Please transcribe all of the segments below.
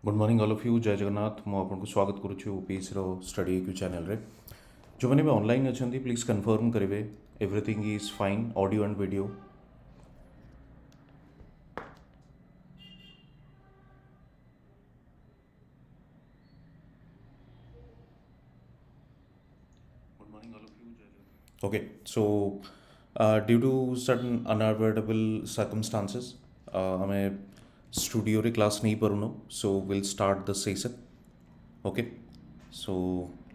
Good morning all of you जय जगन्नाथ मु आपको स्वागत करुच्ची ओपीएससी स्टडी क्यू चैनल रे जो मैंने भी ऑनलाइन अच्छा प्लीज कन्फर्म करेंगे everything is fine audio and video. Good morning all of you जय Jagannath. Okay so due to certain unavoidable circumstances हमें स्टूडियो रे क्लास नहीं पढ़ुनो so will start the session. Okay so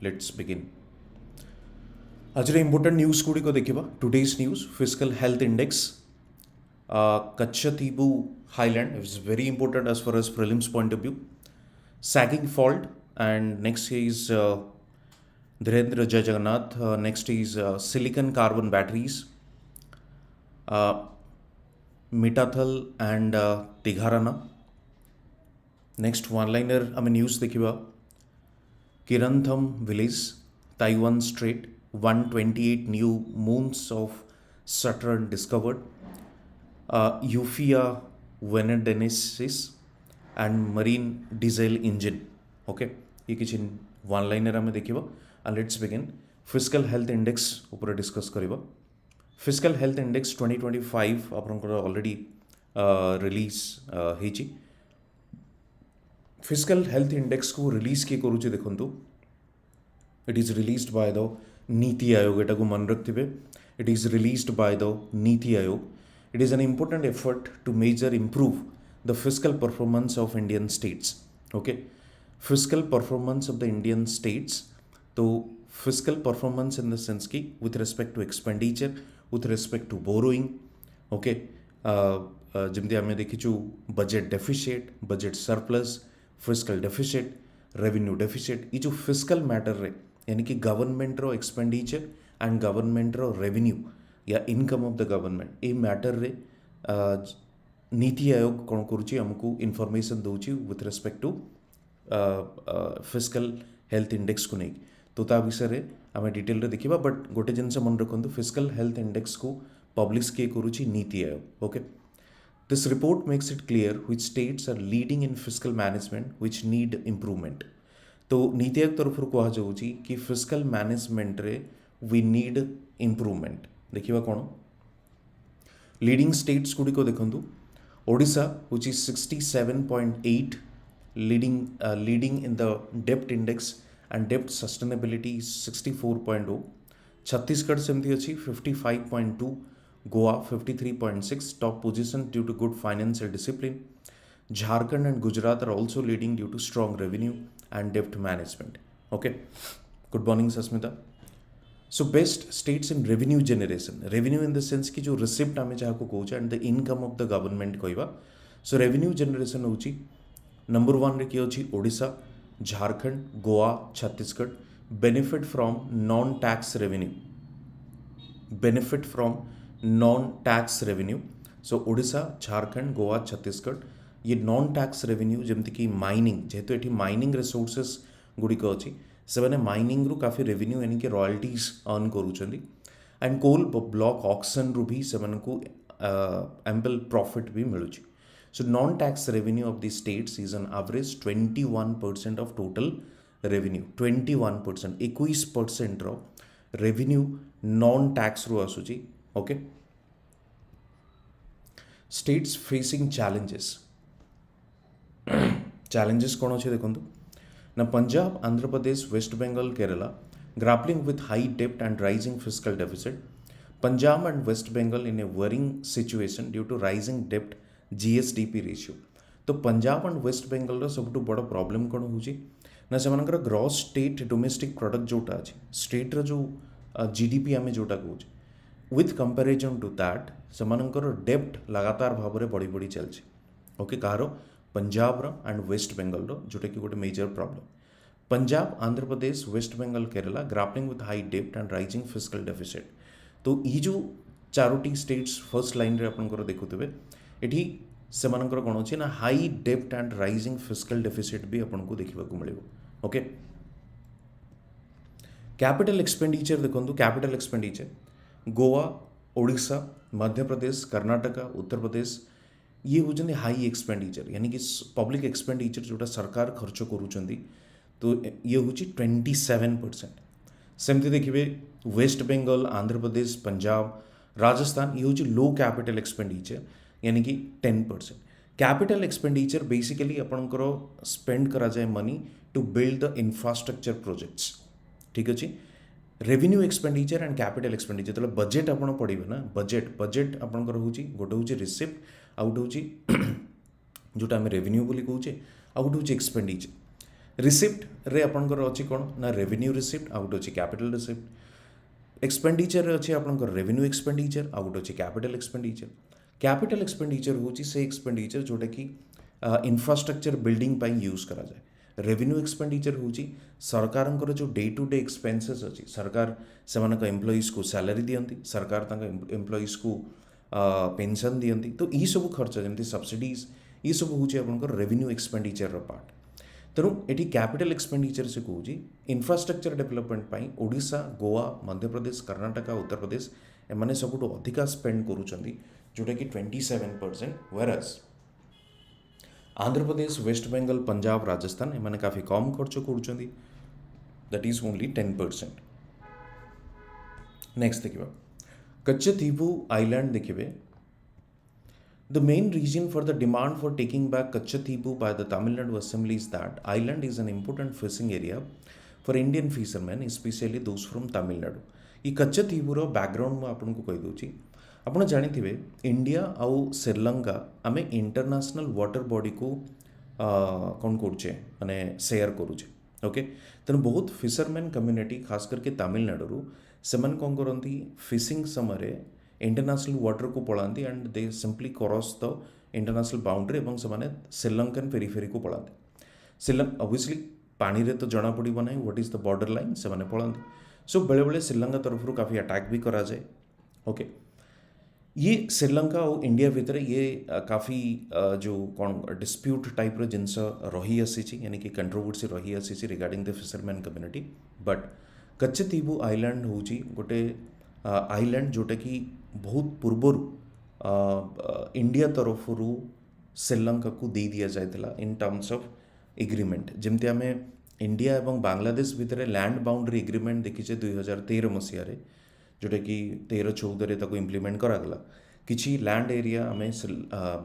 let's begin. आज important news गुड़ी को देखिबा today's news fiscal health index Kachchatheevu Highland is very important as far as prelims point of view. Sagging fault and next is Dhirendra Jai Jagannath. Next is silicon carbon batteries, Mitathal and Tigharana. Next one liner I mean news देखिबा Kirantham village Taiwan Strait 128 new moons of Saturn discovered. Euphia venedensis and marine diesel engine. Okay, ये किसी one liner आम देखा and let's begin. Fiscal health index ऊपर discuss करवा। Fiscal health index 2025 आपनकर already release होइछि। Fiscal health index को release किए करूचे देखंतु it is released by the NITI Aayog. एटा को मन रखिबे it is released by the NITI Aayog. It is an important effort to measure improve the fiscal performance of Indian states. Okay, fiscal performance of the Indian states. तो fiscal performance in the sense कि with respect to expenditure, with respect to borrowing. Okay, जिमती आमे देखिचु budget deficit, budget surplus, fiscal deficit, revenue deficit. ये जो fiscal matter रे यानी कि government रो expenditure and government रो revenue या इनकम ऑफ द गवर्नमेंट ए मैटर रे नीति आयोग कौन करुच्ची हमको इनफॉरमेशन दूची with respect to fiscal health index को नहीं तो ता विषय आम डिटेल रे देखिबा। बट गोटे जिनस मन रखु फिस्कल हेल्थ इंडेक्स को पब्लिश किए करुच्ची NITI Aayog. Okay, this report makes it clear which states are leading in fiscal management which need improvement. तो नीति आयोग तरफ कह जाऊँगी कि फिस्कल मैनेजमेंट रे वी नीड इम्प्रूवमेंट। देखिबा कौन लीडिंग स्टेट्स गुड़ी को देखंतु Odisha which is 67.8 leading in the dept index and dept sustainability 64.0। Chhattisgarh सेमती अच्छी 55.2, Goa 53.6 top position due to good financial discipline. Jharkhand and Gujarat are also leading due to strong revenue and डेप्ट management. Okay, good morning Sasmita. So best states in revenue generation, revenue in the sense कि जो receipt आम जहाँ को कौचे and the income of the government कहवा। So revenue generation होची number one रे किए अछि Odisha, Jharkhand, Goa, Chhattisgarh. Benefit from non tax revenue, benefit from non tax revenue. सो ओडिशा, झारखंड, गोवा, छत्तीसगढ़ ये नॉन टैक्स रेवेन्यू जमती कि माइनिंग जेहेतु ये माइनिंग रिसोर्सेस गुड़िक अच्छी से माइनिंग रु काफ़ी रेवेन्यू यानी कि रॉयल्टीज अर्न करूँ एंड कोल ब्लॉक ऑक्शन रु भी से एम्पल प्रॉफिट भी मिलूँ। So non tax revenue of the states is an average 21% of total revenue. 21% 21% रो रेवेन्यू नॉन टैक्स रु आसूची। Okay, states facing challenges challenges कौन अच्छे देखो ना Punjab, Andhra Pradesh, West Bengal, Kerala grappling with high debt and rising fiscal deficit. Punjab and West Bengal in a worrying situation due to rising debt GSDP ratio. तो Punjab and West Bengal सब बड़ problem कौन होची ना से ग्रॉस स्टेट डोमेस्टिक प्रोडक्ट जोटा अच्छे स्टेट रो जो जीडीपी आम जोटा कहे विथ कंपेरिजन टू दैट से डेप्ट लगातार भाव में बढ़ी बढ़ी चलছে। ओके, कहार पंजाब एंड वेस्ट बेंगल जोटा कि गोटे major problem. Punjab, Andhra Pradesh, West Bengal, Kerala grappling with high डेप्ट एंड राइजिंग फिस्कल डेफिसिट। तो ये जो चारोटी स्टेट्स फर्स्ट लाइन रे आपनकर देखुथिबे एठी सेमानकर कोन अछि ना हाई डेप्ट एंड राइजिंग फिस्कल डेफिसिट भी आपनको देखिबा को मिलिबो। ओके, कैपिटल एक्सपेंडिचर देखंतु कैपिटल एक्सपेंडिचर गोवा, ओडिशा, मध्य प्रदेश, कर्नाटका, उत्तर प्रदेश ये होचंदी हाई एक्सपेंडिचर यानी कि पब्लिक एक्सपेंडिचर जोटा सरकार खर्च करूचंदी तो ये होची 27%। सेमती देखिए वेस्ट बेंगल, आंध्र प्रदेश, पंजाब, राजस्थान ये होची लो कैपिटल एक्सपेंडिचर यानी कि 10%। कैपिटल एक्सपेंडिचर बेसिकली आपनकर स्पेंड करा जाए money to build the infrastructure projects, ठीक अच्छे। Revenue expenditure and capital expenditure तो बजेट आपन पढ़े ना, बजेट आपनकर होची गोटे होची रिसिप्ट, आउट होची जोटा आम रेवेन्यू बोली कहूचे, आउट होची एक्सपेंडिचर। रिसिप्ट रे आपनकर अच्छी कौन ना रेवेन्यू रिसिप्ट, आउट होची कैपिटल रिसिप्ट। एक्सपेंडिचर अच्छे आपनकर रेवेन्यू एक्सपेंडिचर, आउट होची कैपिटल एक्सपेंडिचर। कैपिटल एक्सपेंडिचर होची से एक्सपेंडिचर जोटा कि इंफ्रास्ट्रक्चर बिल्डिंग पाई यूज करा जाए। रेवेन्यू एक्सपेंडिचर होची सरकार जो डे टू डे एक्सपेंसेस अच्छी, सरकार से एम्प्लॉइज को सैलरी दियंती, सरकार एम्प्लॉइज को पेंशन दियंती, तो ये सब खर्च जमी सब्सिडीज ये सब हूँ आपंकर रेवेन्यू एक्सपेंडिचर पार्ट। तेणु ये कैपिटल एक्सपेंडिचर से कहूँ इंफ्रास्ट्रक्चर डेवलपमेंट ओडिशा, गोवा, मध्य प्रदेश, कर्नाटक, उत्तर प्रदेश एमाने सबुठ अधिका स्पेंड करुँच जोटा कि 27%, व्हेयरएज आंध्र प्रदेश, वेस्ट बेंगल, पंजाब, राजस्थान एमाने काफ़ी कम खर्च करुँच, दैट इज ओनली 10%। नेक्स्ट देखिए कच्चथीवु आइलैंड देखिए। The main reason for the demand for taking back Kachchatheevu by the Tamil Nadu Assembly is that island is an important fishing area for Indian fishermen, especially those from Tamil Nadu. ये कच्चथीवुर background में आपको कही दूची। आपन जानिथिबे India आउ श्रीलंका आमे international water body को कौन करुचे माने शेयर करुचे, ओके। तेणु बहुत फिशरमैन कम्युनिटी खास करके तमिलनाडु से कौन करती फिशिंग समय इंटरनेशनल वाटर को पलाती and they simply cross the international boundary एवं से श्रीलंकन पेरिफेरी को पलाती। श्रीलंका ऑब्वियसली पानी रे तो जना पड़ो ना what is the border line से पलाती। सो बेले बेले श्रीलंका तरफ काफ़ी अटैक भी करा जाए, ओके। ये श्रीलंका और इंडिया भितर ये काफ़ी जो कौन डिस्प्यूट टाइप जिनस रही आसी यानी कि कंट्रोवर्सी रही आसी regarding the fisherman community. But Katchatheevu island हूँ गोटे आइलैंड जोटा कि बहुत पूर्वर इंडिया तरफ श्रीलंका को दे दिया जाता इन टर्म्स ऑफ एग्रीमेंट। जमती आम इंडिया एवं बांग्लादेश भितर लैंड बाउंड्री एग्रीमेंट देखीचे 2013 मसीह जोटा कि 13-14 इम्प्लीमेंट करागला। किसी लैंड एरिया आम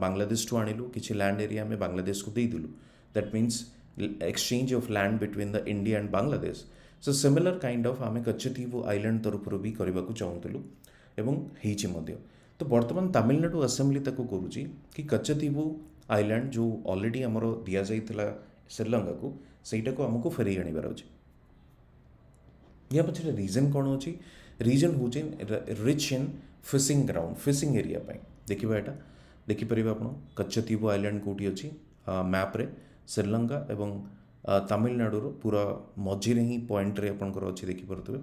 बांग्लादेश टू आणिलु, किसी लैंड एरिया आम बांग्लादेश को देदेलु, that means exchange of land between the India and Bangladesh. So similar kind of आम कच्चथीवु आइलैंड तरफ भी करने को चाहूलु एवं हेची मध्य। तो बर्तमान तमिलनाडु असेंबली ताको करुची कि कच्चथीवु आइलैंड जो ऑलरेडी आमर दि जाइथिला श्रीलंका को सेटा को आमको फेरई आनिबार अछि। या पछरे रीजन कौन अच्छी, रीजन हूँ rich in fishing ground, fishing area pi. देखिए यहाँ देखिपर आप कच्चथीवु आइलैंड कौटी अच्छी मैप्रे श्रीलंका एवं तमिलनाडुर पूरा मझीरे ही पॉइंट रे आपनकर अच्छी देखिपे।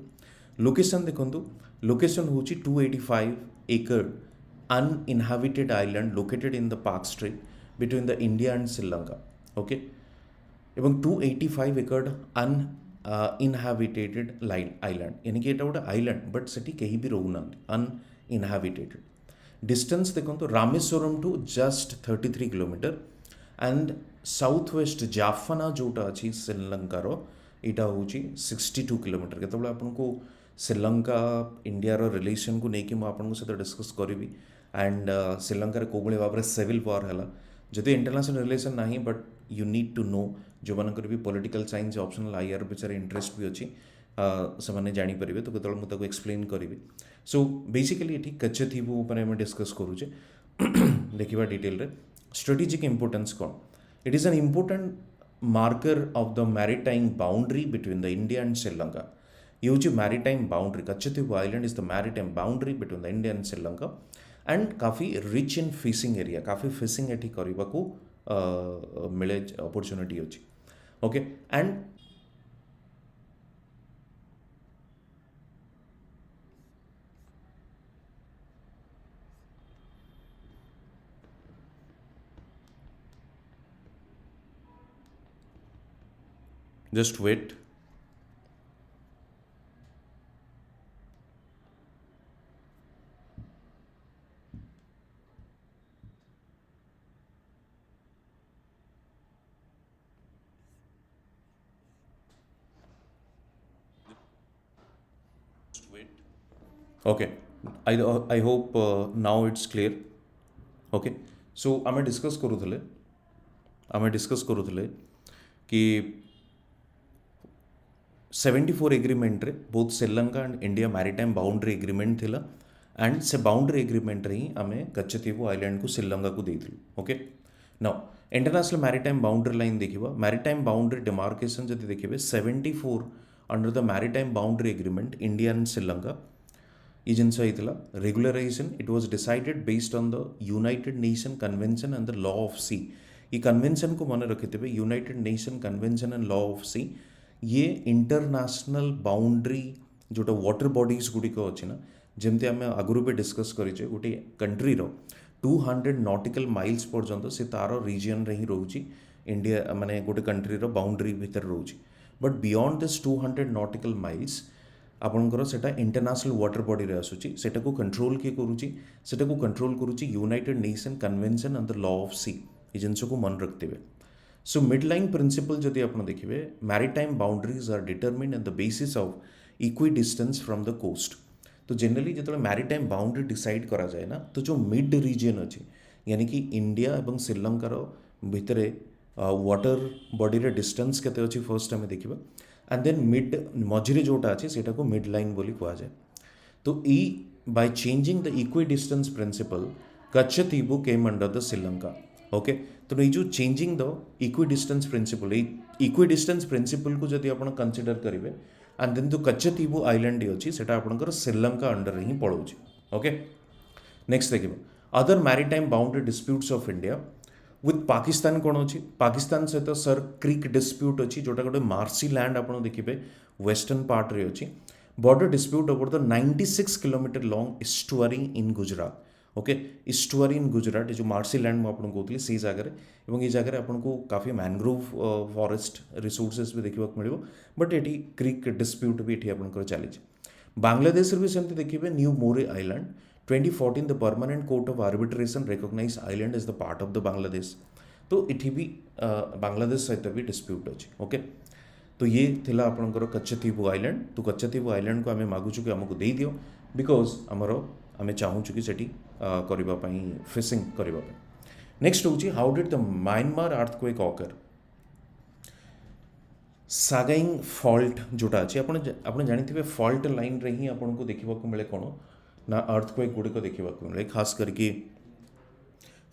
लोकेशन देखो, लोकेशन हूँ 285 एकड़ uninhabited island located in the Palk strait between the India and Sri Lanka, okay. एवं 285 एकड़ अनइनहाबिटेड आइलैंड यानी कि एटा गोटे आइलैंड बट सेठी कहीं भी रोना अनइनहाबिटेड। डिस्टेंस देखो Rameswaram to just 33 kilometre and south west Jaffna जोटा अच्छी श्रीलंकार यहाँ हूँ 62 किलोमीटर। केतबेले आपको श्रीलंका इंडिया रिलेशन को लेकिन मुझे सहित डिस्कस करी एंड श्रीलंकार कौ भाव में सिविल वार है जदि इंटरनेशनल रिलेशन ना but you need to know जो मानकर भी पॉलिटिकल साइंस ऑप्शनल आईआर विचार इंटरेस्ट भी अच्छी से मैंने जानीपर तो केतल मुझे एक्सप्लेन करी। सो बेसिकली ये कच्चथीवु आम डिस्कस करुचे। देखा डिटेल रे स्ट्रेटेजिक इंपोर्टेंस कौन, it is an important marker of the maritime boundary between the India and Sri Lanka. ये हूँ maritime boundary, Katchatheevu island is the maritime boundary between the India and Sri Lanka and काफ़ी rich in fishing area, काफ़ी fishing ये करने को मिले opportunity अच्छी, okay. And just wait, Okay, I hope now it's clear. Okay, so आमे डिस्कस करूले कि 74 एग्रीमेंट रे both Sri Lanka and India maritime boundary agreement थिला एंड से बाउंड्री एग्रीमेंट रे ही आमे कच्चतीवु आइलैंड को श्रीलंका को देइथिलु. Okay, now international maritime boundary line देखिबा. मैरीटाइम बाउंड्री डिमार्केशन जदि देखिबे 74 under the maritime boundary agreement India and Sri Lanka ये जिनस होइतिला. Regularization it was decided based on the United Nation convention and the law of sea. ये convention को मन रखिथिबे, United Nation convention and law of sea. ये इंटरनेशनल बाउंड्री जोटा water bodies गुड़िक अच्छी ना, जमती आम आगुरी भी डिस्कस करें गोटे कंट्री 200 नॉटिकल माइल्स पर्यंत से तार रिजन रे ही रोची. इंडिया माने गोटे कंट्री बाउंड्री भितर रोची. But beyond this 200 nautical miles आपणकर सेटा इंटरनेशनल वाटर बॉडी रे आसुची. सेटा को कंट्रोल किए करूची, सेटा को कंट्रोल करूची United Nation convention and the law of sea. ये जिनस को मन रखते. सो मिडलाइन प्रिंसिपल जदि आप देखिए, maritime boundaries are determined on the basis of equidistance from the coast. तो जनरली जो मैरीटाइम बाउंड्री डिसाइड करा जाए ना, तो जो मिड रीजन अच्छे यानी कि इंडिया और श्रीलंकार भितर वाटर बॉडी रे डिस्टेंस केते अच्छी फर्स्ट आम देखा. एंड देन मिड मझिरे जोटा अच्छे से मिड लाइन बोली कहा जाए. तो ई by changing the equidistance principle Katchatheevu came under the Sri Lanka. Okay, तो ये जो changing the equidistance principle, equidistance principle को जब आप कंसीडर करेंगे एंड देन जो कच्चथीवु आइलैंड अच्छी से आपंकर श्रीलंका अंडर ही पड़ोची. ओके, नेक्स्ट देखिए other maritime boundary disputes of India with Pakistan कौन अच्छी. पाकिस्तान सहित सर क्रिक डिस्प्यूट अच्छी जोटा गोटे मार्सी लैंड आप देखिए वेस्टर्न पार्ट रे अच्छी. Border dispute over the 96 kilometre long estuary in Gujarat. Okay, estuary in Gujarat ये जो मार्सी लैंड मुझे कहती से जगह ये जगह आपको काफ़ी मैनग्रोव फॉरेस्ट रिसोर्सेस भी देखा मिले. बट ये क्रिक डिस्प्यूट भी ये आपंकर चली. बांग्लादेश भी सेमती देखिए New Moore island 2014 the permanent court of arbitration recognise island is the part of the Bangladesh. तो ये भी बांग्लादेश सहित भी डिस्प्यूट अच्छे. ओके, तो ये थिला आपंकर कच्चथीवु आइलैंड. तो कच्चथीवु आइलैंड को आम मागुचु कि आमको दे दियो बिकज आमर आम चाहूँ कि सेठी करने फिशिंग करने. नेक्स्ट हूँ how did the Myanmar earthquake occur. Sagaing fault जोटा अच्छे आप जानी फॉल्ट लाइन रे ही आपको देखा मिले कौन ना अर्थक्वेक गुड़िक देखा मिले. खास करके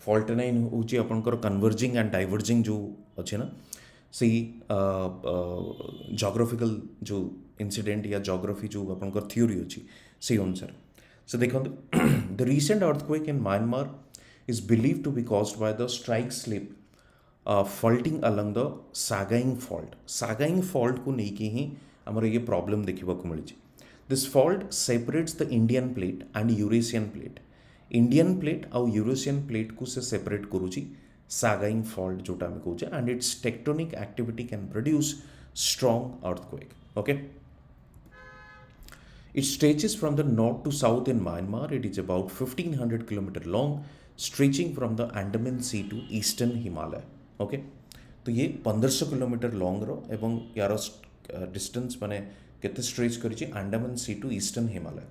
फॉल्ट लाइन हूँ आपंकर कन्वर्जिंग एंड डाइवर्जिंग जो अच्छे ना से जोग्राफिकल जो इंसिडेंट या जोग्राफी जो आपंकर थ्योरी अच्छी से अनुसार. So देखो the recent earthquake in Myanmar is believed to be caused by the strike slip faulting along the Sagaing fault. Sagaing fault को नहीं ही हमारे ये प्रॉब्लम देखा मिली. This fault separates the Indian plate and Eurasian plate. Indian plate और Eurasian plate को से separate करूची Sagaing fault जोटा में कहूँ and its tectonic activity can produce strong earthquake. Okay. It stretches from the north to south in Myanmar. It is about 1500 km long, stretching from the Andaman Sea to eastern Himalaya. Okay, तो ये 1500 kilometre long रो एवं यार distance माने केते stretch करिछि Andaman sea to eastern Himalaya.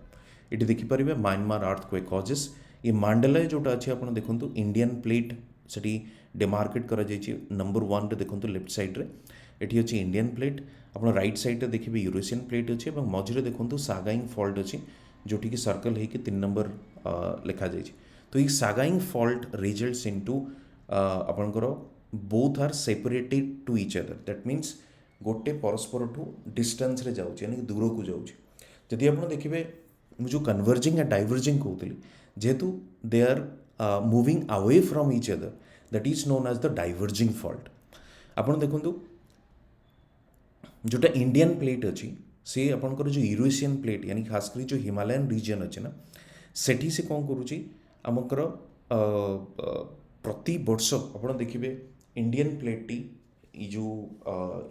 ये देखि परिबे म्यांमार अर्थक्वेक कॉजेस. ये मांडलाय जोटा अछि आपण देखंतु इंडियन प्लेट सेठी डिमार्केट करा जाइछि. नंबर 1 रे देखंतु लेफ्ट साइड रे एठी अछि इंडियन प्लेट. आप राइट साइड रे देखिए यूरोसियन प्लेट अच्छे और मझे देखो सागाइंग फॉल्ट अच्छी जोटि सर्कल होकर 3 नंबर लिखा जाए. तो ये सागाइंग फॉल्ट रिजल्ट्स इनटू आपणकर both are separated to each other. That means गोटे परस्पर ठू डिस्टेंस रे जाउछि यानी दूर को जाउछि. जदि आप देखिए जो कन्वर्जिंग या डाइवर्जिंग कहते जेहेतु they are moving away from each other that is known as the diverging fault. आप देखो जोटा इंडियन प्लेट अच्छी से आपंकर जो यूरोसियन प्लेट यानी खासकर जो हिमालयन रीजन अच्छे ना सेठी से कौन करुच्ची आमकर प्रति वर्ष आप देखिए इंडियन प्लेट टी जो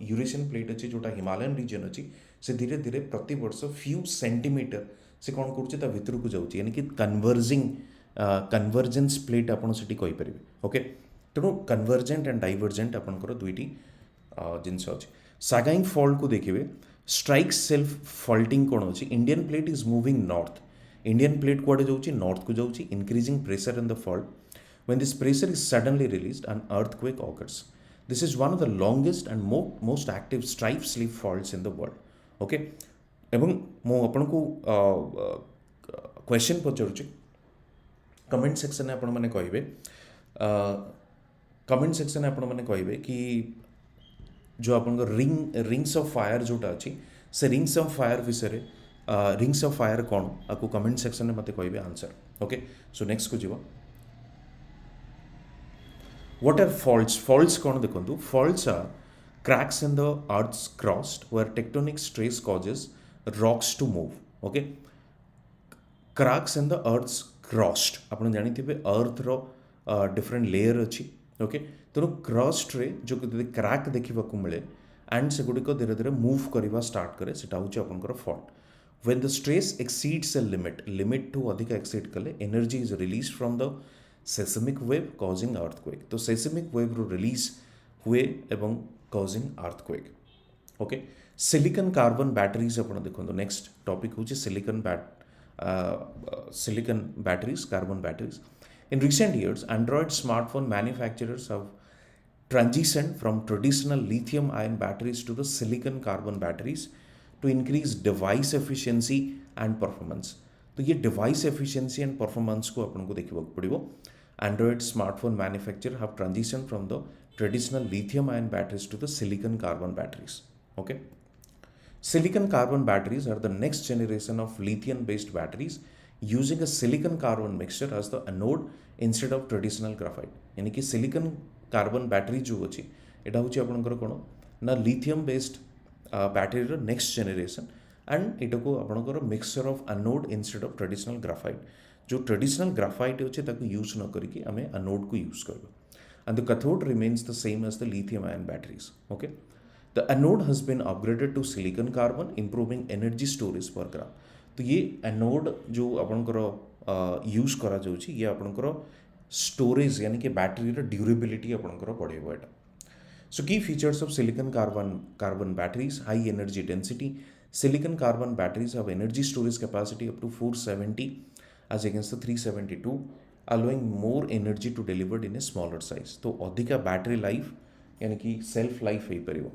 यूरोसियन प्लेट अच्छी जोटा हिमालयन रीजन अच्छी से धीरे धीरे प्रति वर्ष फ्यू सेंटीमीटर से कौन करुच्चे भितर को जाऊँगी यानी कि कन्वर्जेन्स प्लेट आपड़ से कहींपर. ओके, तेणु कन्वर्जेंट एंड डाइवर्जेंट आपंकर दुईटी जिनस अच्छे. सागाइंग फॉल्ट को देखिए स्ट्राइक सेल्फ फल्टिंग कौन अच्छी Indian plate is moving north Indian plate कुआडे जाऊँगी नॉर्थ को जाऊँगी increasing pressure in the fault when this pressure is suddenly released an earthquake occurs this is one of the longest and most active strike slip faults in the world okay ଏବଂ ମୁଁ ଆପଣଙ୍କୁ question पचारुଛି comment section आपण मैंने कहे comment section आपण मैंने कहे कि जो आपण रिंग्स ऑफ फायर जोटा अच्छी से रिंग्स ऑफ फायर विषय रिंग्स ऑफ फायर कौन आपको कमेंट सेक्शन में मत कहे आंसर ओके सो नेक्स्ट को जीव What are faults? Faults कौन देखो faults are cracks in the earth's crust where tectonic stress causes rocks to move. Okay? Cracks in the earth's crust. आपने जानी थी बे earth रो different layer अच्छी. Okay? तो crust रे जो crack देखिवा को मिले and से गुड़ी को धीरे धीरे move करिवा start करे सेटा होची अपन करो fault. When the stress exceeds a limit to अधिका exceed कले energy is released from the seismic wave causing earthquake तो seismic wave रो release हुए एवं causing earthquake okay silicon carbon batteries अपन देखो तो next topic होची silicon batteries carbon batteries in recent years Android smartphone manufacturers have transitioned from traditional lithium ion batteries to the silicon carbon batteries to increase device efficiency and performance तो ये device efficiency and performance को अपन को देखिबा पड़िबो Android smartphone manufacturers have transitioned from the traditional lithium-ion batteries to the silicon-carbon batteries. Okay, silicon-carbon batteries are the next generation of lithium-based batteries using a silicon-carbon mixture as the anode instead of traditional graphite. यानी कि silicon-carbon battery जो होची, एटा होची आपनकर कोन ना lithium-based battery row next generation and एटा को आपनकर mixture of anode instead of traditional graphite. जो ट्रेडिशनल ग्राफाइट अच्छे ताको यूज न करके आम एनोड को यूज करबा and the cathode remains the same as the lithium ion batteries okay the anode has been upgraded to silicon carbon improving energy storage per gram तो ये एनोड जो आपनकर यूज करा जाउची ये आपनकर स्टोरेज यानी कि बैटरी रो ड्यूरेबिलिटी आपनकर बढ़ेबो एटा so key features of silicon carbon batteries high energy density silicon carbon batteries have energy storage capacity up to 470 as against the 372 allowing more energy to delivered in a smaller size तो अधिका battery life यानी कि self life हो पारिबो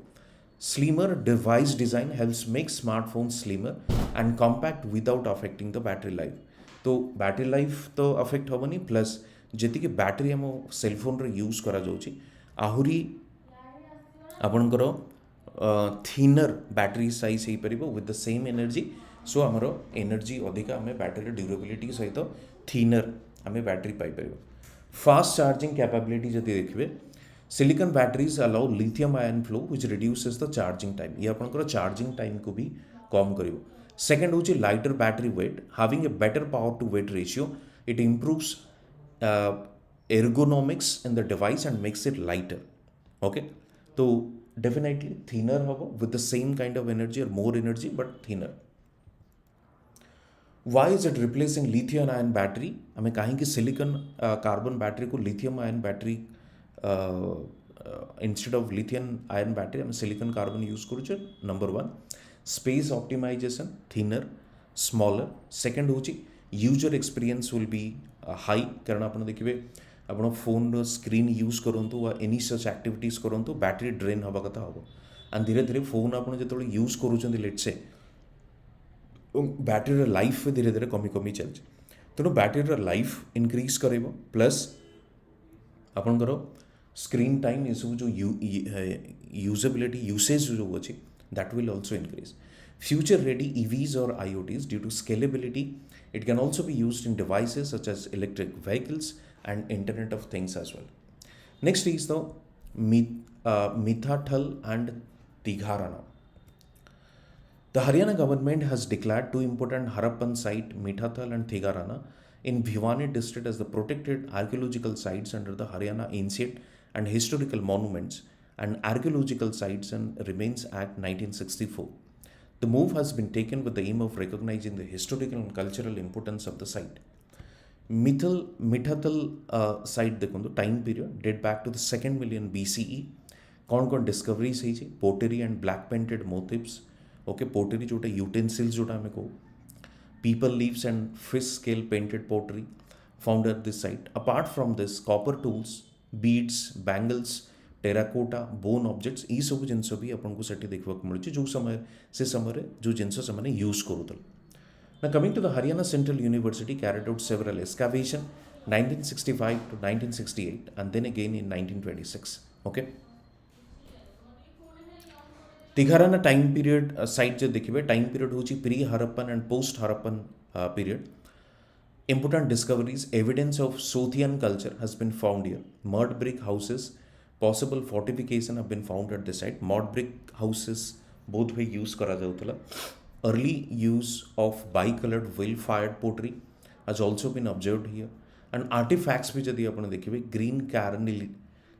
slimmer device design helps make smartphone slimmer and compact without affecting the battery life तो battery life तो affect हेबनी plus जेति कि बैटरी हम सेल फोन रे यूज करा जाउची आहुरी आपनकर थिनर बैटरी साइज हो पारिबो with the same energy so आमर एनर्जी अधिका आम बैटरी ड्यूरेबिलिटी सहित थिनर आम बैटरी पाइपर फास्ट चार्जिंग कैपेबिलिटी जदि देखिए silicon batteries allow lithium ion flow which reduces the charging time ये आपनकर चार्जिंग टाइम को भी कम करिवो सेकंड होची lighter battery weight having a better power to weight ratio it improves ergonomics in the device and makes it lighter okay तो definitely thinner होगा with the same kind of energy or more energy but thinner Why is it replacing lithium ion battery? हमें कहीं कि silicon carbon battery को lithium ion battery instead of lithium ion battery हमें silicon carbon use करूचे number 1 space optimization thinner smaller second होची user experience will be high कारण आपण देखिबे आपण फोन स्क्रीन यूज करंतु वा एनी सच एक्टिविटीज करंतु बैटरी ड्रेन हवा कथा हबो एंड धीरे धीरे फोन आपण जेतोले यूज करूचंदी लेट्स से बैटरी लाइफ धीरे धीरे कमी कमी चलছে तेणु बैटरी लाइफ इनक्रीज करेबो प्लस आपनकर स्क्रीन टाइम ये सब जो यूजेबिलिटी यूसेज जो अच्छी that will also increase future ready EVs और IoTs due to scalability it can also be used in devices such as electric vehicles and internet of things as well next is the Mitathal and Tigharana The Haryana government has declared two important Harappan sites, Mithathal and Thegarana, in Bhiwani district as the protected archaeological sites under the Haryana Ancient and Historical Monuments and Archaeological Sites and Remains Act 1964. The move has been taken with the aim of recognizing the historical and cultural importance of the site. Mithathal site देखो time period date back to the 2nd million BCE. कौन कौन discoveries है pottery and black painted motifs okay pottery जोटा utensils जोटा आम कहू people leaves and fish scale painted pottery found at this site. Apart from this, copper tools, beads, bangles, terracotta bone objects ये सब जिनस भी आपको सेठी देखा मिलूँ जो समय से समय जो जिनस से यूज करूँ. Now coming to the Haryana Central University carried out several excavation 1965 to 1968 and then again in 1926. Okay. Tigharana time period site जो देखिए टाइम पीरियड हूँ pre Harappan and post Harappan period. Important discoveries, evidence of Sothian culture has been found here. Mud brick houses, possible fortification have been found at the site. Mud brick houses both way use करा जाउतला. Early use of bicolored well-fired pottery has also been observed here. And artifacts भी यदि आपण देखिए green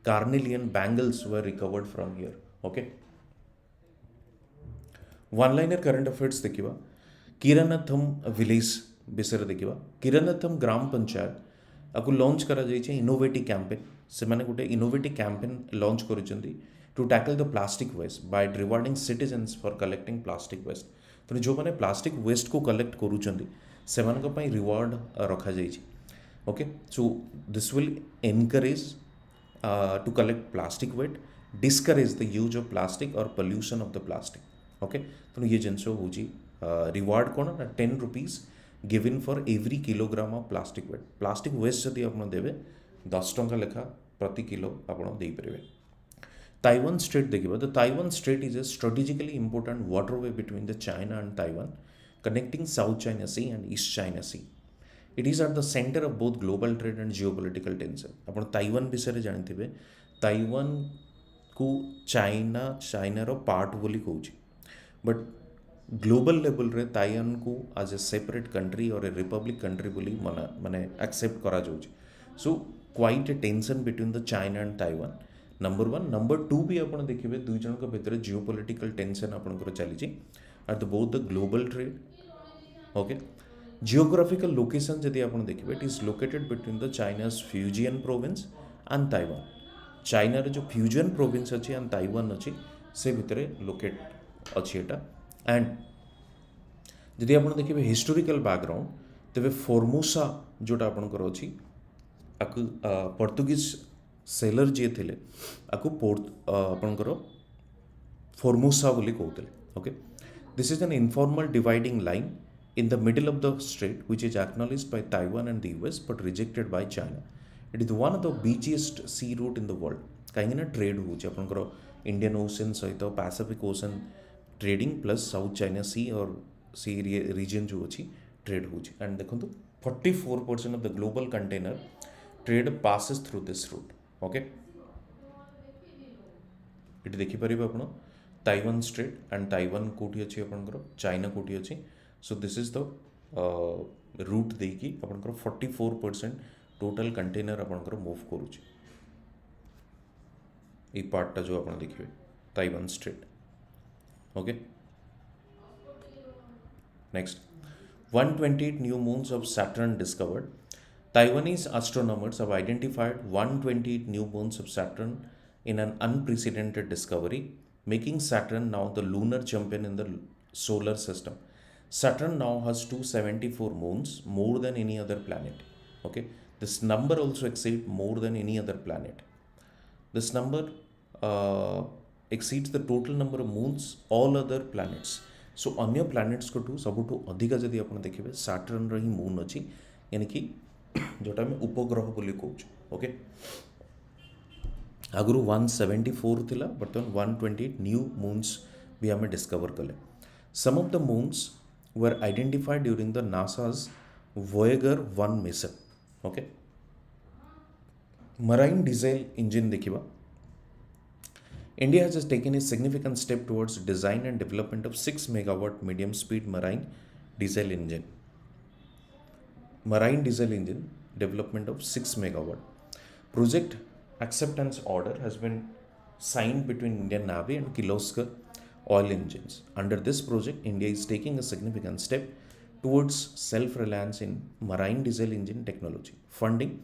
carnelian bangles were recovered from here. Okay. One liner current affairs देखा किरानाथम village विषय देखा किरानाथम ग्राम पंचायत आपको launch करा जाइए इनोवेटिव कैंपेन से माने गोटे इनोवेटिव कैंपेन लॉन्च करुँच to tackle the plastic waste by rewarding citizens for collecting plastic waste. तेणु जो मैंने प्लास्टिक वेस्ट को कलेक्ट करुँच रिवार्ड रखा जाइए. Okay so this will encourage to collect plastic waste, discourage the use of plastic और pollution of the plastic. Okay तेणु ये जिनस हूँ रिवार्ड कौन ना 10 rupees given for every kilogram of plastic waste. Plastic waste जदि आप देवे 10 टंका लेखा प्रति किलो आपड़ देपारे. ताइवान स्ट्रेट देखिए the Taiwan strait is a strategically important waterway between the China and Taiwan connecting South China Sea and East China Sea. It is at the centre of both global trade and geopolitical tension. आप Taiwan विषय जानते Taiwan को चाइनार part बोली कहूँ but global level रे Taiwan को आज ए सेपरेट कंट्री और ए रिपब्लिक कंट्री बोली माने एक्सेप्ट करा जाउछि. So quite a tension between the China and Taiwan number one. Number two भी आप देखिए दुई जन भितर जियोपॉलिटिकल टेंशन आपंकर चली at the both the global trade. Okay geographical location जदि आप देखिए it is located between the China's Fujian province and Taiwan. चाइनार जो फ्यूजियन प्रोविंस अच्छी एंड ताइवान अच्छी से भितर लोकेट अच्छी एटा. एंड जदि आप देखिए हिस्टोरिकल बैकग्राउंड तेरे फॉर्मोसा जोटा आपंकर अच्छी पर्तुगीज सेलर जी थे आपंकर फॉर्मोसा बोली कहते. Okay this is an informal dividing line in the middle of the strait which is acknowledged by Taiwan and the US but rejected by China. It is one of the beachiest sea route in the world. कहीं ना trade हो आपंकर Indian Ocean सहित Pacific Ocean trading plus South China Sea और sea reason जो अच्छी trade हो. And देखो 44% of the global container trade passes through this route. Okay ये देखिपारे आप ताइवान स्ट्रेट एंड ताइवान कौटी अच्छी आपंकर चाइना कौटी अच्छी. So this is the route देकी आपंकर 44% टोटल कंटेनर आपंकर मूव करुचे ये पार्टा जो आप देखिए Taiwan straight. Okay next 128 new moons of Saturn discovered. Taiwanese astronomers have identified 128 new moons of Saturn in an unprecedented discovery, making Saturn now the lunar champion in the solar system. Saturn now has 274 moons, more than any other planet. Okay, this number also exceeds more than any other planet. This number exceeds the total number of moons all other planets. So अन्य planets को to सबुठू अधिका जदि आपण देखिबे Saturn रो ही moon अछि यानी कि जोटा में उपग्रह बोली कहूँ. ओके आगु 174 थिला बर्तमान 128 न्यू मून्स भी आम डिस्कवर कले. Some of the moons were identified during the NASA's Voyager 1 mission. Okay. Marine diesel engine देखिबा India has just taken a significant step towards design and development of 6 megawatt medium speed marine diesel engine. Marine diesel engine development of 6 megawatt. Project acceptance order has been signed between Indian Navy and Kirloskar oil engines. Under this project, India is taking a significant step towards self-reliance in marine diesel engine technology. Funding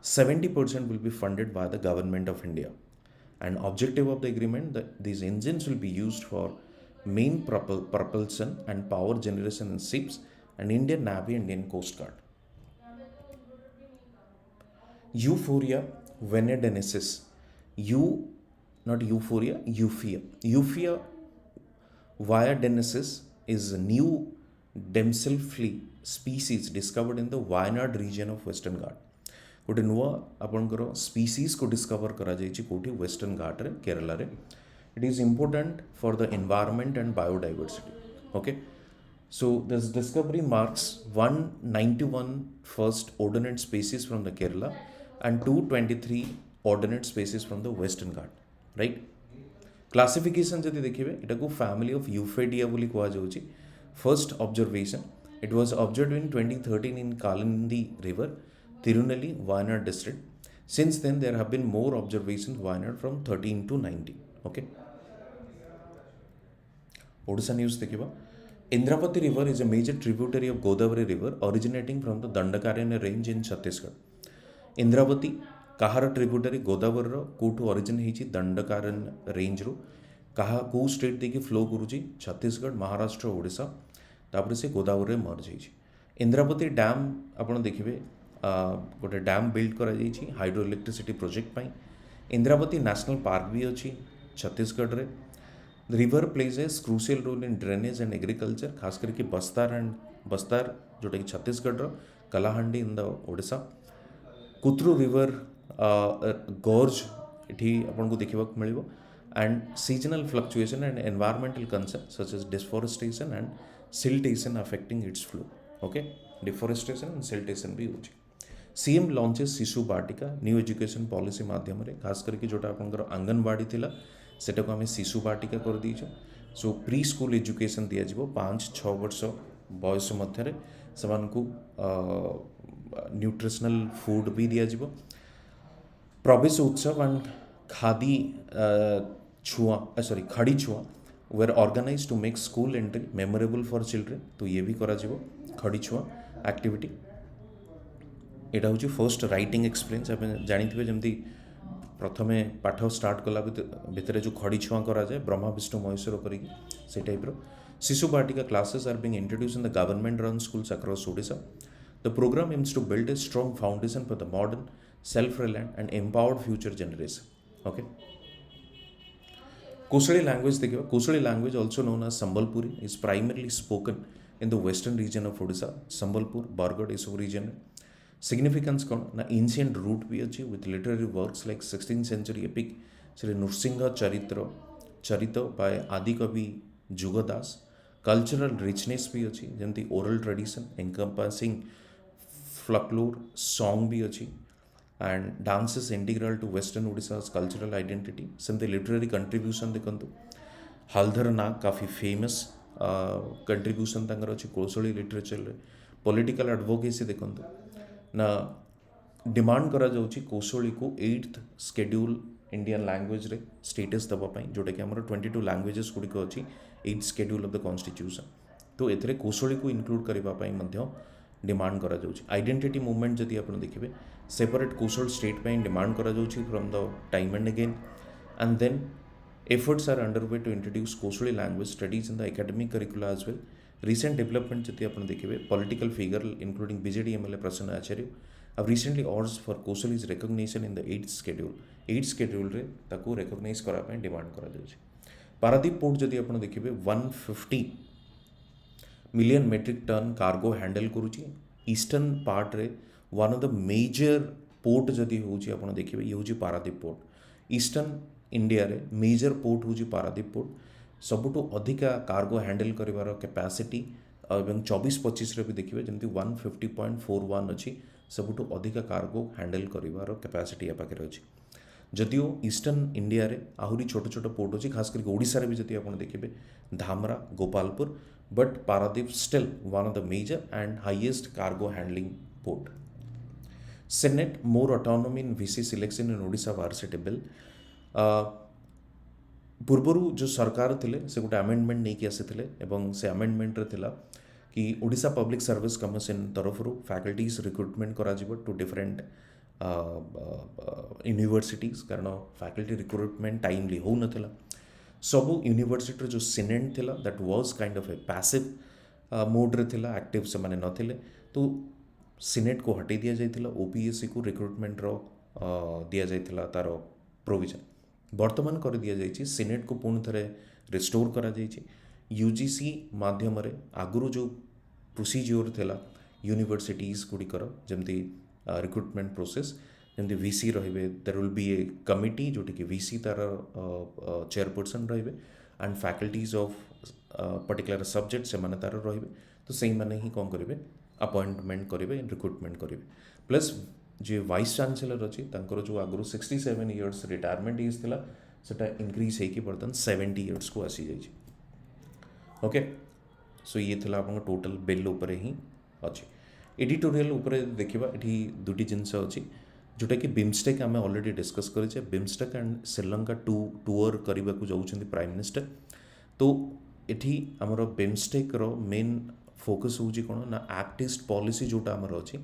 70% will be funded by the government of India. And objective of the agreement that these engines will be used for main propulsion and power generation in ships, and Indian Navy and Indian Coast Guard. Euphoria venedensis. Not euphoria, euphia. Euphia viadensis is a new damselfly species discovered in the Wayanad region of Western Ghat. गोटे नुआ आपणकर species को discover करा जाइछि कोठी western घाट रे केरला रे. It is important for the environment and biodiversity. Okay, so this discovery marks 191 first ordinate species from the Kerala and 223 ordinate species from the Western Ghat. Right? Classification जदि देखिए इटा को family of Euphaidia बोली कहा जाउछि. First observation, it was observed in 2013 in Kalindi River, Tirunelli, Wayanad district. Since then, there have been more observations Wayanad from 13 to 19. Okay. Odisha news देखिबा. Indrapati River is a major tributary of Godavari River originating from the Dandakaranya range in Chhattisgarh. Indrapati କାହାର tributary ଗୋଦାବରୀର କୋଉଠୁ origin ହେଇଛି ଦଣ୍ଡକାରଣ୍ୟ rangeରୁ କାହା କୋଉ state ଦେଇକି flow କରୁଛି ଛତିଶଗଡ଼ ମହାରାଷ୍ଟ୍ର ଓଡ଼ିଶା ତାପରେ ସେ ଗୋଦାବରୀରେ ମର୍ଜ ହେଇଛି. ଇନ୍ଦ୍ରାବତୀ ଡ୍ୟାମ୍ ଆପଣ ଦେଖିବେ ଗୋଟେ ଡ୍ୟାମ୍ ବିଲ୍ଡ କରାଯାଇଛି ହାଇଡ୍ରୋ ଇଲେକ୍ଟ୍ରିସିଟି ପ୍ରୋଜେକ୍ଟ ପାଇଁ. ଇନ୍ଦ୍ରାବତୀ ନ୍ୟାସନାଲ୍ ପାର୍କ ବି ଅଛି ଛତିଶଗଡ଼ରେ. River plays a crucial role in drainage and agriculture, खास करके बस्तार जोटा कि Chhattisgarh Kalahandi in the Odisha. Kutru river gorge ये आपको देखा मिल. And seasonal fluctuation and environmental concern such as deforestation and siltation affecting its flow. Okay, deforestation and siltation भी हो. सीएम लॉन्चेस शिशु बाटिका न्यू एजुकेशन पॉलिसी माध्यम खास करके जोटा आपंकर आंगनवाड़ी थिला सेटा को आम शिशु बाटिका कर दीचु. सो प्री स्कूल एजुकेशन दि जाव 5-6 वर्ष बयस मध्य से न्यूट्रिशनल फूड भी दि जाव. प्रवेश उत्सव and Khadi Chhua were organise to make school entry memorable for children. तो ये भी करा जीवो खड़ी छुआ एक्टिविटी. यहाँ हूँ फर्स्ट राइटिंग एक्सपीरियंस. आप जानी जमती प्रथमे पाठ स्टार्ट कला भितर जो खड़ी छुआ कराए ब्रह्मा विष्णु महेश्वर करी से टाइप्र. Shishu Vatika classes are being introduce in the government run schools across Odisha. The programme aims to build a strong foundation for the modern self reliant and empowered future generation. Okay, Kosli language देखिए. Kosli language also known as Sambalpuri is primarily spoken in the western region of Odisha. Sambalpur Bargarh ये सब reason. Significance कौन ना ancient root भी अच्छी with literary works like 16th century epic Shri Nrusingha Charita by Adikavi Jugadas. Cultural richness भी अच्छी जमती oral tradition encompassing folklore song भी अच्छी. And dance is integral to western Odisha cultural identity. सेमती लिटरेरी कंट्रीब्यूशन देखो हलधर नाग काफ़ी फेमस कंट्रीब्यूशन तंकर अच्छी कोसली लिटरेचर. पॉलिटिकल एडवोकेसी देखो ना डिमांड करा जाउची कोसली को 8th शेड्यूल इंडियन लैंग्वेज रे स्टेटस दबाई जोटा कि आमर 22 लैंग्वेजेस गुड़िक अच्छी 8th schedule of the constitution. तो एथरे कोसली को इनक्लूड करने डिमांड करा जाउची. आइडेंटिटी मूवमेंट जदि आप देखिए सेपरेट कोसल स्टेट पे डिमांड करा जाउची from the time and again. And then efforts are underway to introduce Kosli language studies in the academic curricula as well. Recent development जति आप देखिए political figure including BJD MLA Prasanna Acharya have recently urged for Kosali's recognition in the 8th schedule. 8th schedule रे ताको recognize करा पे demand करा जाउछि. Paradip port जति आप देखिए 150 million metric ton cargo handle करुछि. ईस्टर्न पार्ट रे one of the major port जति होछि आप देखिए ये होछि पारादीप पोर्ट. ईस्टर्न इंडिया रे मेजर पोर्ट होछि पारादीप पोर्ट. सबुठू अधिका कार्गो हैंडल करिवार कैपेसिटी एवं 24-25 भी देखिए जमी 150.41 अच्छी सबुठू अधिका कार्गो हैंडल करिवार कैपेसिटी या पाखे अच्छी. जदियो ईस्टर्न इंडिया रे आहुरी छोट छोट पोर्ट अच्छी खास करके ओडिशा रे भी जति आप देखिए Dhamra Gopalpur. But Paradip still one of the major and highest cargo handling port. Senate more autonomy in VC selection in Odisha वार्स ए बिल. पूर्वर जो सरकार थिले से गोटे आमेंडमेंट नहीं कि आसी एवं से आमेंडमेंट थिला कि ओडिशा पब्लिक सर्विस कमिशन तरफ फैकल्टीज रिक्रुटमेंट करा टू डिफरेंट यूनिवर्सिटीज कारण फैकल्टी रिक्रुटमेंट टाइमली हो नथिला. सब यूनिवर्सिटी जो सिनेट थिला that was kind of A passive mode रे थिला, एक्टिव से माने नथिले, तो सिनेट को हटे दिया जाइथिला, ओपीएससी को रिक्रुटमेंट रो दिया जाइथिला तार प्रोविजन वर्तमान कर दिया जाइछि। सिनेट को पुणी थे रिस्टोर करा जाइछि। यूजीसी माध्यम रे आगुरु जो प्रोसीजर थिला यूनिवर्सिटीज गुड़िकर जमती रिक्रुटमेंट प्रोसेस जमती वीसी रहिबे, there will be a committee जोटी कि वीसी तार चेयरपर्सन रहिबे and faculties of particular subject से माने तार रहिबे, तो सही माने ही कौन करेंगे अपॉइंटमेंट करेंगे रिक्रुटमेंट करेंगे। प्लस जे वाइस चांसेलर अच्छी तांकर जो आगु 67 इयर्स रिटायरमेंट एज थिला सेटा इंक्रीज होगी बर्तमान 70 इयर्स को आसी जाइए। ओके, सो ये थिला आपन टोटल बिल ऊपर ही अच्छी। एडिटोरियल ऊपर देखा ये दुटी जिनस अच्छी जोटा कि बिमस्टेक आम ऑलरेडी डिस्कस करेचे। बिमस्टेक एंड श्रीलंका टूर करने को जाऊँ प्राइम मिनिस्टर, तो ये आमर बिमस्टेक रो मेन फोकस होची कौन ना एक्ट ईस्ट पॉलिसी जोटा आमर अच्छी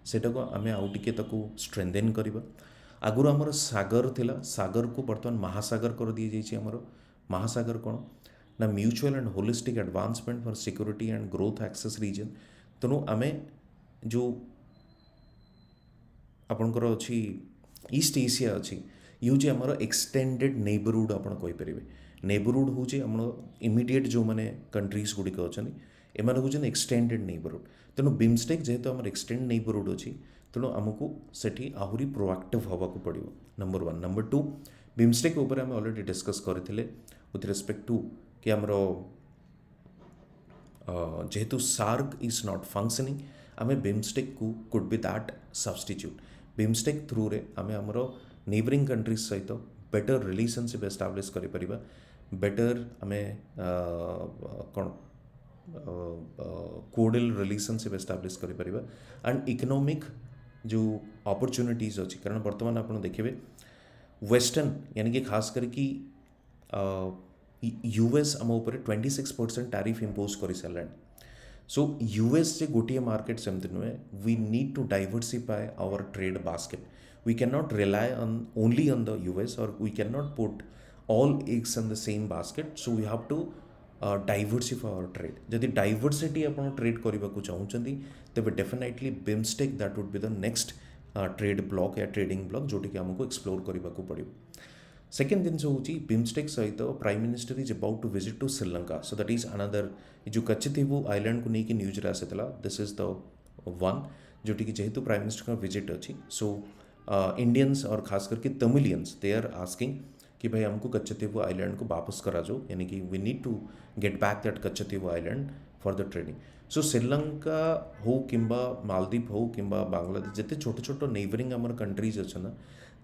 सेटा को आम आउ टिके ताकू स्ट्रेंथेन करवा। आगुरी आमर सागर थिला, सागर को बर्तमान महासागर कर दी जाइए। आमर महासागर कौन ना mutual and holistic advancement for security and growth across region. तेणु आम जो आपणकर अच्छी ईस्ट एशिया अच्छी ये हूँ आमर एक्सटेंडेड नेबरहुड आपड़ कहींपर। नेबरहुड हूँ आम इमिडिएट जो मैंने कंट्रीज गुड़िक अच्छा एम हूँ एक्सटेंडेड नेबरहुड। तेणु बिमस्टेक जेहेतु आम एक्सटेंड नेबरहुड अच्छी तेणु आमको सेठी आहरी प्रोएक्टिव हवा को पड़ो, नंबर 1। नंबर 2, बिमस्टेक उपर आम ऑलरेडी डिस्कस करते विथ रेस्पेक्ट टू कि आमर जेहेतु सार्क इज नॉट फंक्शनिंग आम बिमस्टेक को could be that substitute. BIMSTEC through रे आम आमर नेबरिंग कंट्रीज सहित बेटर रिलेशनशिप एस्टाब्लिश करें, बेटर आम कौन कोडल रिलेशनशिप एस्टाब्लिश करें एंड इकोनॉमिक जो अपॉर्चुनिटीज अच्छी। कारण बर्तमान आप देखिए वेस्टर्न यानी कि खास करके यूएस आम उपर 26% टैरिफ इम्पोज कर सारे। सो यूएस से गोटे मार्केट सेमती नुहे, we need to diversify our trade basket. We can not rely on only on the US और we can not put all eggs in the same basket. So we have to diversify our trade. जदि diversity आप trade करने को चाहते तेज definitely BIMSTEC that would be the next trade block या trading block जोटी कि आमको एक्सप्लोर करने को पड़ो। सेकेंड जिन हूँ बिमस्टेक सहित prime minister is about to visit to Sri Lanka, so that is another जो कच्चथीवु आइलैंड को लेकिन न्यूज रे आसाला, दिस इज द वन जोटी कि जेहेतु प्राइम मिनिस्टर का विजिट अच्छी। सो इंडियंस और खास करके तमिलियंस दे आर आस्किंग कि भाई हमको कच्चथीवु आइलैंड को वापस करा जाओ, यानी कि we need to get back that Katchatheevu island for the trading. So Sri Lanka हो कि मालदीप हो कि बांग्लादेश जिते छोट छोट नेबरिंग आमर कंट्रीज अच्छा ना,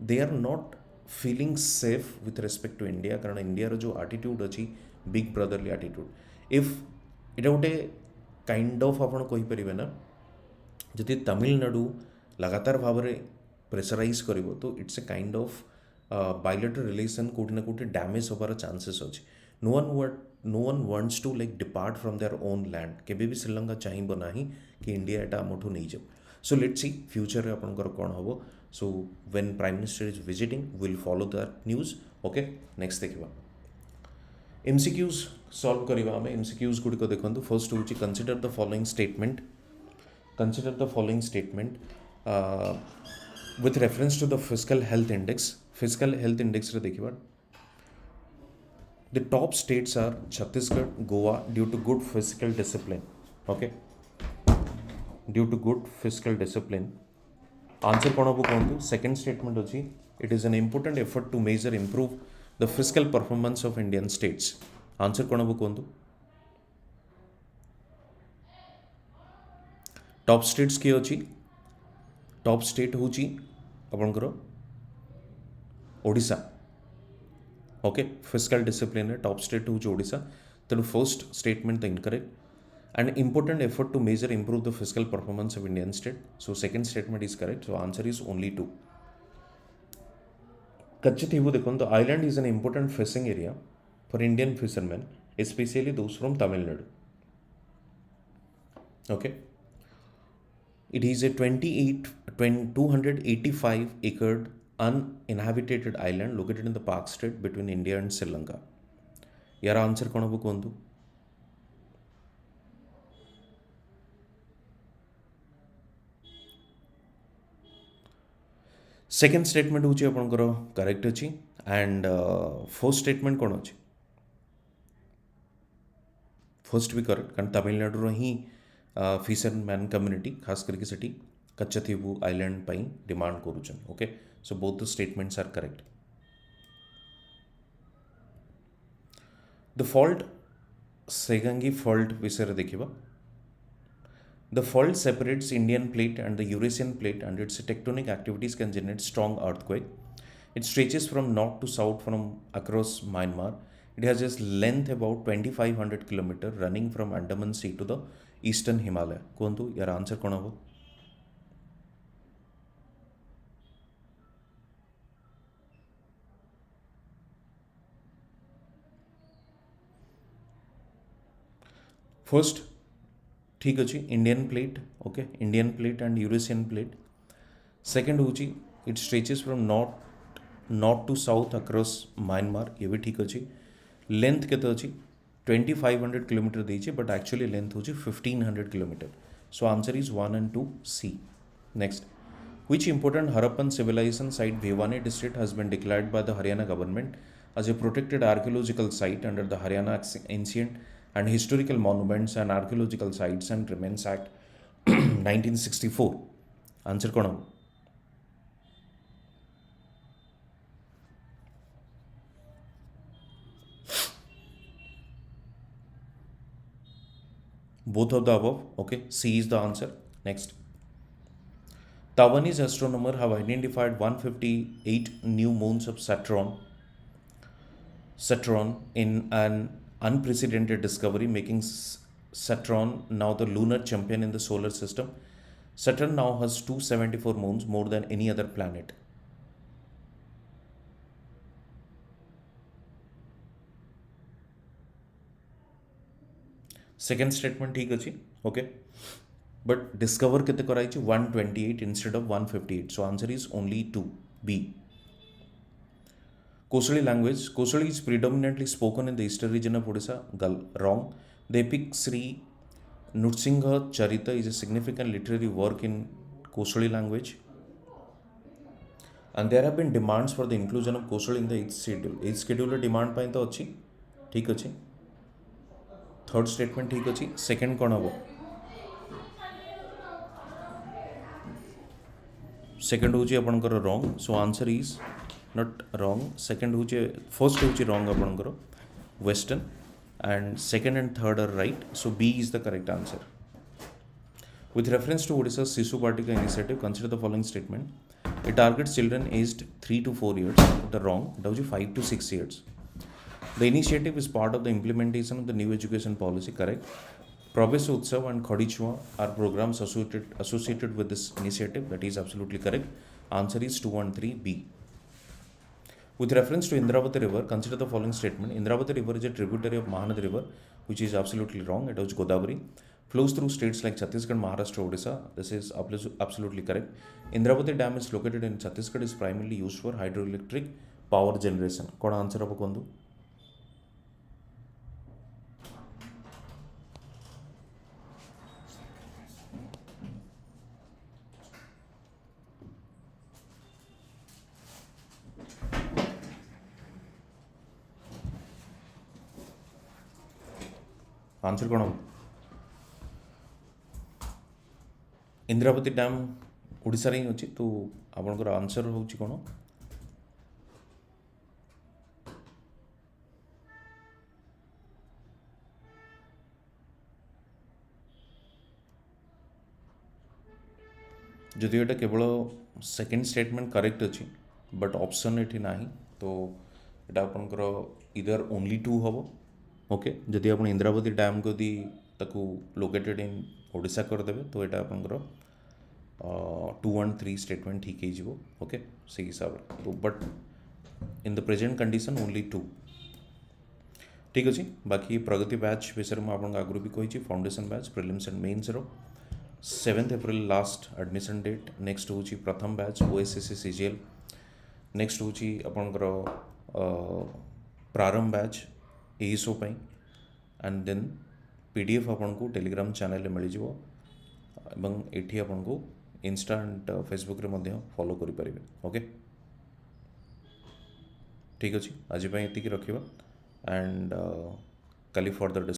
they are not feeling safe with respect to India. कारण इंडिया जो आटिट्यूड अच्छी बिग ब्रदरली आटिट्यूड। इफ इटा गोटे काइंड ऑफ आप कहींपर ना जदि तमिलनाडु लगातार भाव में प्रेसराइज कर तो it's a kind of bilateral relation कोटी ना कोटी डैमेज होबार चांसेस अच्छे। No one wants to like depart from their own land. केबे भी श्रीलंका चाहिए ना कि इंडिया एटा आमठू नहीं जाओ। सो लेट्स सी फ्यूचर रे आपनकर कौन हम। So when prime minister is visiting will follow that news. Okay, next देखा एमसीक्यूज सॉल्व करवा। आम एमसीक्यूज गुड़िक देखो। फर्स्ट हूँ consider the following statement, consider the following statement with reference to the fiscal health index. Fiscal health index रे देखा the top states are Chhattisgarh, Goa due to good fiscal discipline. Okay, due to good fiscal discipline. Answer कौन हम कहूँ। Second statement अच्छी it is an important effort to measure improve the fiscal performance of Indian states. Answer कौन हम कहूँ। Top states किए अच्छी, top state हूँ आपणकर Odisha. Okay, fiscal discipline top state हूँ ओडिशा। तेणु first statement the incorrect and important effort to measure improve the fiscal performance of Indian state. So second statement is correct. So answer is only 2। Katchatheevu देखो, the island is an important fishing area for Indian fisherman especially those from Tamil Nadu. Okay, it is a 285 acre uninhabited island located in the Park Strait between India and Sri Lanka. यार answer कौन हम कहतु second statement हूँ आपंकर correct अच्छी and first statement कौन अच्छी first भी करेक्ट कारण तमिलनाडु ही फिशरमैन कम्युनिटी खास करके सेठी कच्चाथीवू आइलैंड पाई डिमांड करूछन okay so both the statements are correct the fault सेगांगी फॉल्ट विषय देखिबा The fault separates Indian plate and the Eurasian plate, and its tectonic activities can generate strong earthquake. It stretches from north to south from across Myanmar. It has its length about 2500 km running from Andaman Sea to the eastern Himalaya. Kuhantu यार answer कौन हबो first ठीक अच्छे Indian plate okay Indian plate and Eurasian plate second हूँ it stretches from north to south across Myanmar ये भी ठीक अच्छे लेंथ के अच्छी 2500 किलोमीटर देचे बट एक्चुअली लेंथ हूँ 1500 kilometre so answer is 1 and 2 C next which important Harappan civilization site Bhiwani district has been declared by the Haryana government as a protected archaeological site under the Haryana Ancient and Historical Monuments and Archaeological Sites and Remains Act 1964 answer कौन हो both of the above okay C is the answer next Taiwanese astronomers have identified 158 new moons of Saturn in an unprecedented discovery, making Saturn now the lunar champion in the solar system. Saturn now has 274 moons, more than any other planet. Second statement ठीक अच्छी okay but discover कितने कराई 128 instead of 158 so answer is only 2 B Kosali language Kosali is predominantly spoken in the eastern region of Odisha wrong the epic Sri Nutsingha Charita is a significant literary work in Kosali language and there have been demands for the inclusion of Kosali in the 8th schedule 8th schedule demand पाई तो अच्छी ठीक अच्छी third statement ठीक अच्छी second कौन हम second हूँ आपंकर wrong so answer is not wrong second हूँ फर्स्ट हूँ रॉन्ग आपंकर western and second and third are right so B is the correct answer with reference to Odisha's Sisu Batika initiative consider the following statement it targets children aged 3 to 4 years the wrong it was 5 to 6 years the initiative is part of the implementation of the new education policy correct Pravesh Utsav and Khadichwa are programs associated with this initiative. That is absolutely correct. Answer is 2 and 3 B. With reference to Indravati River, consider the following statement. Indravati River is a tributary of Mahanadi River, which is absolutely wrong. It was Godavari. Flows through states like Chhattisgarh, Maharashtra, Odisha. This is absolutely correct. Indravati Dam is located in Chhattisgarh. Is primarily used for hydroelectric power generation. What answer आप कौन दो? Answer कौन हम Indravati dam Odisha ही अच्छी तो आपंकर answer हूँ कौन जदि ये केवल सेकेंड स्टेटमेंट करेक्ट अच्छी बट ऑप्शन ये ना तो यहाँ आपंकर इधर ओनली 2 हम ओके जदि आप इंद्रावती डैम को दी ताकू लोकेटेड इन ओडिशा करदेवे तो यहाँ आपंकर 2 and 3 स्टेटमेंट ठीक हो ओके से हिसाब से तो but in the present condition only 2 ठीक अच्छे बाकी प्रगति बैच विषय में आपको आगु भी कही foundation batch prelims and mains 7th April last admission date next हूँ Pratham batch OSSC CGL next हूँ आपंकर प्रारंभ बैच ASO पाई एंड देन PDF आपन को टेलीग्राम चैनल मिल जिवो एवं एठी आपन को इंस्टा एंड फेसबुक रे मध्य फॉलो करि परिबे ओके ठीक अछि आज पई एति की रखिबा एंड काली फर्दर